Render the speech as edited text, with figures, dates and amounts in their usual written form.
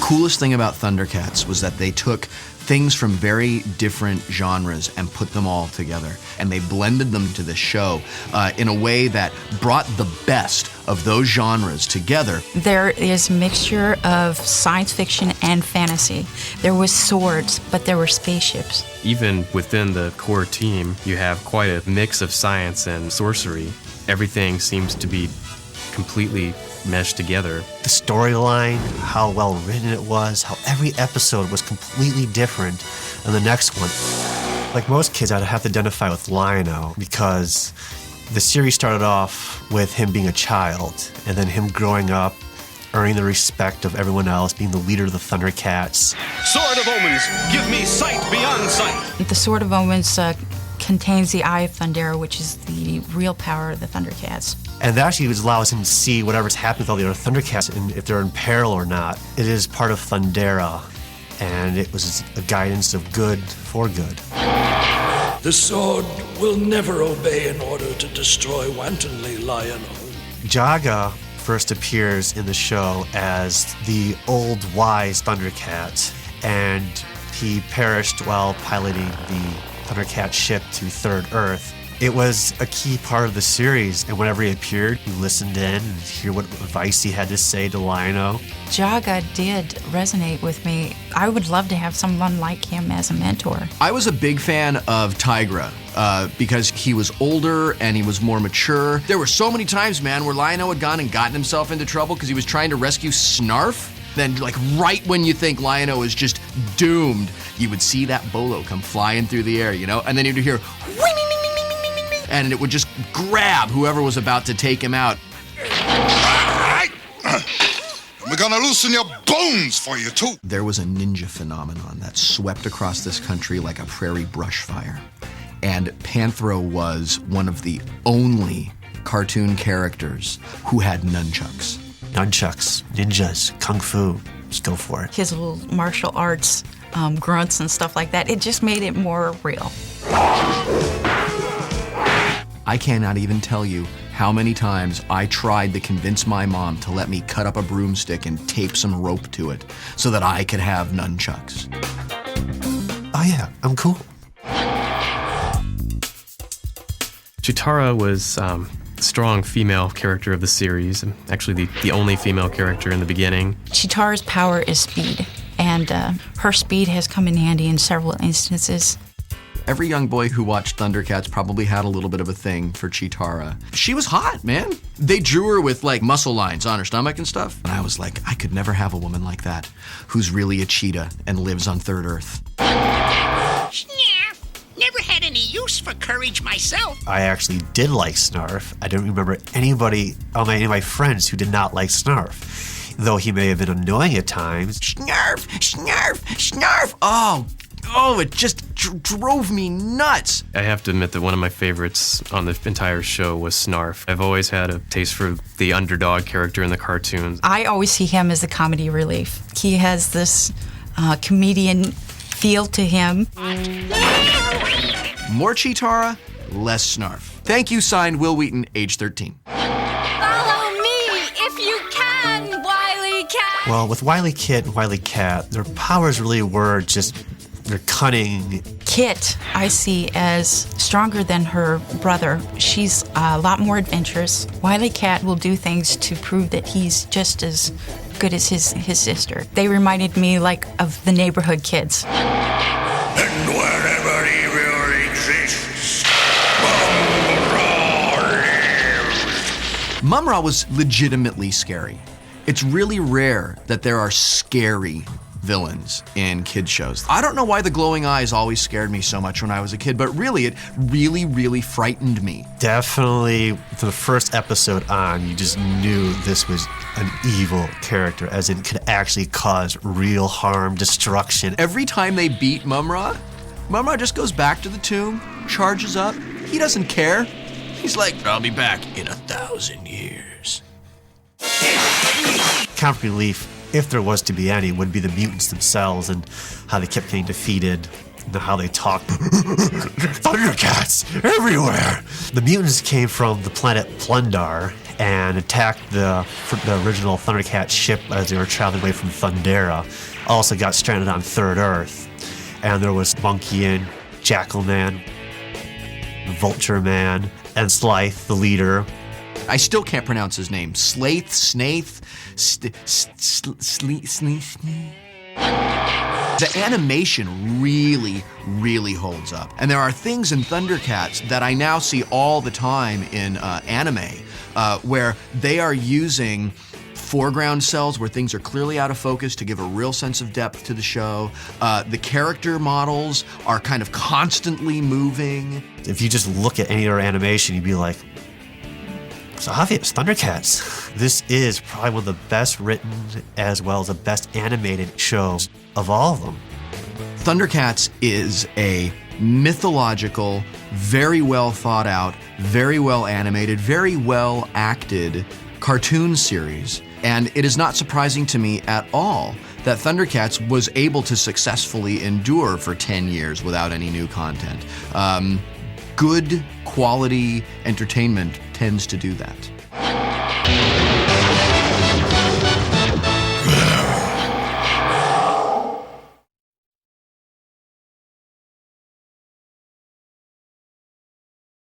coolest thing about Thundercats was that they took things from very different genres and put them all together. And they blended them to this show in a way that brought the best of those genres together. There is a mixture of science fiction and fantasy. There was swords, but there were spaceships. Even within the core team, you have quite a mix of science and sorcery. Everything seems to be completely meshed together. The storyline, how well written it was, how every episode was completely different than the next one. Like most kids, I'd have to identify with Lion-O because the series started off with him being a child and then him growing up, earning the respect of everyone else, being the leader of the Thundercats. Sword of Omens, give me sight beyond sight. The Sword of Omens contains the Eye of Thundera, which is the real power of the Thundercats. And that actually allows him to see whatever's happening with all the other Thundercats and if they're in peril or not. It is part of Thundera, and it was a guidance of good for good. The sword will never obey an order to destroy wantonly, Lion-O. Jaga first appears in the show as the old wise Thundercat, and he perished while piloting the Thundercat ship to Third Earth. It was a key part of the series, and whenever he appeared, you listened in and hear what advice he had to say to Lion-O. Jaga did resonate with me. I would love to have someone like him as a mentor. I was a big fan of Tigra because he was older and he was more mature. There were so many times, man, where Lion-O had gone and gotten himself into trouble because he was trying to rescue Snarf. Then, like, right when you think Lion-O is just doomed, you would see that bolo come flying through the air, you know? And then you'd hear, and it would just grab whoever was about to take him out. We're gonna loosen your bones for you, too. There was a ninja phenomenon that swept across this country like a prairie brush fire. And Panthro was one of the only cartoon characters who had nunchucks. Nunchucks, ninjas, kung fu, just go for it. His little martial arts grunts and stuff like that, it just made it more real. I cannot even tell you how many times I tried to convince my mom to let me cut up a broomstick and tape some rope to it so that I could have nunchucks. Oh yeah, I'm cool. Cheetara was strong female character of the series, actually the only female character in the beginning. Cheetara's power is speed, and her speed has come in handy in several instances. Every young boy who watched Thundercats probably had a little bit of a thing for Cheetara. She was hot, man. They drew her with like muscle lines on her stomach and stuff. And I was like, I could never have a woman like that who's really a cheetah and lives on Third Earth. Snarf. Never had any use for courage myself. I actually did like Snarf. I don't remember any of my friends who did not like Snarf, though he may have been annoying at times. Snarf, Snarf, Snarf. Oh, it just drove me nuts. I have to admit that one of my favorites on the entire show was Snarf. I've always had a taste for the underdog character in the cartoons. I always see him as the comedy relief. He has this comedian feel to him. More Cheetara, less Snarf. Thank you, signed Will Wheaton, age 13. Follow me if you can, Wily Cat. Well, with Wily Kit and Wily Cat, their powers really were just their cunning. Kit, I see as stronger than her brother. She's a lot more adventurous. Wily Cat will do things to prove that he's just as good as his sister. They reminded me like of the neighborhood kids. And wherever evil exists, Mum-Ra was legitimately scary. It's really rare that there are scary villains in kids shows. I don't know why the glowing eyes always scared me so much when I was a kid, but really, it really frightened me. Definitely, from the first episode on, you just knew this was an evil character, as in could actually cause real harm, destruction. Every time they beat Mum-Ra, Mum-Ra just goes back to the tomb, charges up. He doesn't care. He's like, I'll be back in 1,000 years. Comic relief, if there was to be any, would be the mutants themselves and how they kept getting defeated and how they talked. Thundercats everywhere! The mutants came from the planet Plundar, and attacked the original Thundercat ship as they were traveling away from Thundera. Also got stranded on Third Earth. And there was Monkey and Jackal Man, Vulture Man, and Slythe, the leader. I still can't pronounce his name. Slaith, Snaith, The animation really, really holds up. And there are things in Thundercats that I now see all the time in anime where they are using foreground cells where things are clearly out of focus to give a real sense of depth to the show. The character models are kind of constantly moving. If you just look at any other animation, you'd be like, it's obvious, Thundercats. This is probably one of the best written as well as the best animated shows of all of them. Thundercats is a mythological, very well thought out, very well animated, very well acted cartoon series. And it is not surprising to me at all that Thundercats was able to successfully endure for 10 years without any new content. Good quality entertainment tends to do that.